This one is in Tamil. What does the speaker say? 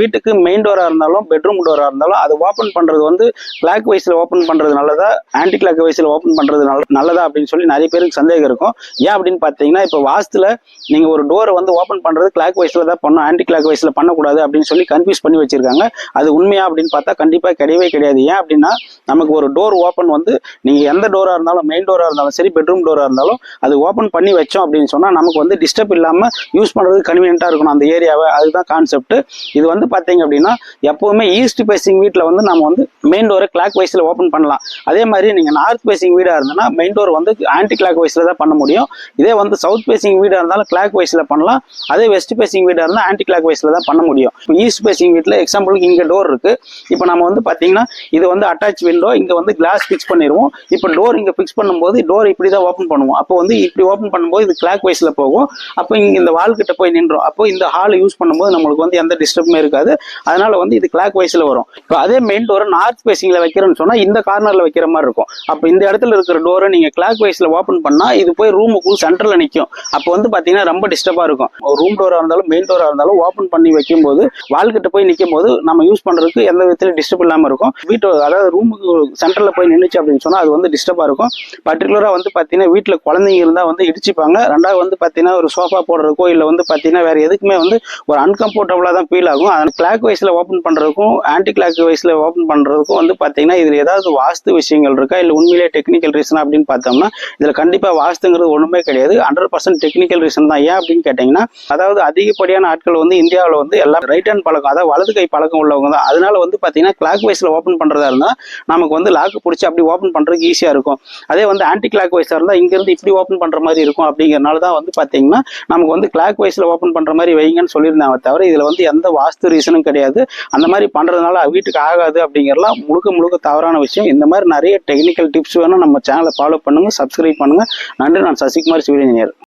வீட்டுக்கு மெயின் டோரா இருந்தாலும் பெட்ரூம் டோரா இருந்தாலும் அது ஓப்பன் பண்றது வந்து கிளாக் வைஸ்ல ஓப்பன் பண்றது நல்லதா, ஆன்டி கிளாக் வைஸ்ல ஓப்பன் பண்றது நல்லதா அப்படின்னு சொல்லி நிறைய பேருக்கு சந்தேகம் இருக்கும். ஏன் அப்படின்னு பாத்தீங்கன்னா, இப்போ வாஸ்துல நீங்க ஒரு டோரை வந்து ஓப்பன் பண்றது கிளாக் வைஸ்ல தான் பண்ணணும், ஆன்டி கிளாக் வைஸ்ல பண்ணக்கூடாது அப்படின்னு சொல்லி கன்ஃபியூஸ் பண்ணி வச்சிருக்காங்க. அது உண்மையா அப்படின்னு பார்த்தா கண்டிப்பா கிடையவே கிடையாது. ஏன் அப்படின்னா, நமக்கு ஒரு டோர் ஓப்பன் வந்து நீங்க எந்த டோரா இருந்தாலும், மெயின் டோரா இருந்தாலும் சரி, பெட்ரூம் டோரா இருந்தாலும் அது ஓப்பன் பண்ணி வச்சோம் அப்படின்னு சொன்னா நமக்கு வந்து டிஸ்டர்ப் இல்லாம யூஸ் பண்றது கன்வீனியன்ட்டா இருக்கணும் அந்த ஏரியாவை. அதுதான் கான்செப்ட். இது வந்து பாத்தீங்க அப்படின்னா, எப்பவுமே ஈஸ்ட் பேசிங் வீட்டில் வந்து நம்ம வந்து மெயின் டோரை கிளாக் வைஸ்ல ஓப்பன் பண்ணலாம். அதே மாதிரி நீங்க நார்த் பேசிங் வீடா இருந்ததுன்னா மெயின் டோர் வந்து ஆன்டி கிளாக் வைஸ்ல தான் பண்ண முடியும். இதே வந்து சவுத் பேசிங் வீடா இருந்தாலும் கிளாக் வைஸ்ல பண்ணலாம். அதே வெஸ்ட் பேசிங் வீடா இருந்தால் ஆன்டி கிளாக் வைஸ்ல தான் பண்ண முடியும். ஈஸ்ட் பேசிங் வீட்டில் எக்ஸாம்பிளுக்கு இங்க டோர் இருக்கு. இப்போ நம்ம வந்து பாத்தீங்கன்னா இது வந்து அட்டாச் விண்டோ, இங்க வந்து கிளாஸ் ஃபிக்ஸ் பண்ணிடுவோம். இப்போ டோர் இங்க ஃபிக்ஸ் பண்ணும்போது டோர் இப்படி தான் ஓப்பன் பண்ணுவோம். அப்போ வந்து இப்படி ஓப்பன் பண்ணும்போது இது கிளாக் வைஸ்ல போகும். அப்போ இங்க இந்த வால் கிட்ட போய் நின்றோம். அப்போ இந்த ஹால் யூஸ் பண்ணும்போது நம்மளுக்கு வந்து எந்த டிஸ்டர்புமே இருக்காது. அதனால வந்து இது கிளாக் வைஸ்ல வரும். இப்போ அதே மெயின் டோரை நார்த் பேசிங்ல வைக்கிறேன்னு சொன்னா இந்த கார்னர்ல வைக்கிற மாதிரி இருக்கும். அப்போ இந்த இடத்துல இருக்கிற டோரை நீங்க கிளாக் வைஸ்ல ஓப்பன் பண்ணா இது போய் ரூமுக்குள் சென்டர்ல நிற்கும். அப்போ வந்து பாத்தீங்கன்னா ரொம்ப டிஸ்டர்பா இருக்கும். ரூம் டோரா இருந்தாலும் மெயின் டோரா இருந்தாலும் ஓப்பன் பண்ணி வைக்கும் போது வால் கிட்ட போய் நிற்கும் போது நம்ம யூஸ் பண்றதுக்கு எந்த விதத்திலும் டிஸ்டர்ப் இல்லாம இருக்கும். வீட்டு அதாவது ரூமுக்கு சென்டர்ல போய் நின்றுச்சு அப்படின்னு சொன்னா அது வந்து டிஸ்டர்பா இருக்கும். பர்டிகுலரா வந்து பாத்தீங்கன்னா வீட்டுல குழந்தைங்க இருந்தா வந்து இடிச்சுப்பாங்க. ரெண்டாவது வந்து பாத்தீங்கன்னா ஒரு சோஃபா போடுறதுக்கோ இல்ல வந்து பாத்தீங்கன்னா வேற எதுக்குமே வந்து ஒரு அன்கம்ஃபர்டபுளா தான் ஃபீல் ஆகும். அதனால கிளாக் வைஸ்ல ஓப்பன் பண்றதுக்கும் ஆன்டி கிளாக் வைஸ்ல ஓப்பன் பண்றதுக்கும் வந்து பாத்தீங்கன்னா இதுல ஏதாவது வாஸ்து விஷயங்கள் இருக்கா இல்ல உண்மையிலேயே டெக்னிக்கல் ரீசன் அப்படின்னு பார்த்தோம்னா இதுல கண்டிப்பா வாஸ்துங்கிறது ஒண்ணுமே கிடையாது. 100% டெக்னிக்கல் ரீசன் தான். ஏன் அப்படின்னு கேட்டீங்கன்னா, அதாவது அதிகப்படியான ஆட்கள் வந்து இந்தியாவில் வந்து எல்லாம் ரைட் ஹேண்ட் பழக்கம், அதாவது வலது கை பழக்கம் உள்ளவங்க தான். அதனால வந்து பாத்தீங்கன்னா கிளாக் வைஸ்ல ஓப்பன் பண்றதா இருந்தா நமக்கு வந்து லாக்கு பிடிச்சி அப்படி ஓப்பன் பண்றதுக்கு ஈஸியா இருக்கும். அதே வந்து ஆன்டி கிளாக் வைஸா இருந்தா இங்க இருந்து இப்படி ஓப்பன் பண்ற மாதிரி இருக்கும். அப்படிங்கறனால தான் வந்து பாத்தீங்கன்னா நமக்கு வந்து கிளாக் வைஸ்ல ஓப்பன் பண்ற மாதிரி வைங்கன்னு சொல்லியிருந்தாங்க. தவிர இதுல வந்து எந்த வாஸ்து ரீசனும் கிடையாது. அந்த மாதிரி பண்றதுனால வீட்டுக்கு ஆகாது அப்படிங்கறலாம் முழுக்க முழுக்க தவறான விஷயம். இந்த மாதிரி நிறைய டெக்னிக்கல் டிப்ஸ் வேணும் நம்ம சேனலை ஃபாலோ பண்ணுங்க, சப்ஸ்கிரைப் பண்ணுங்க. நன்றி. நான் சசிகுமார் சிவில் இன்ஜினியர்.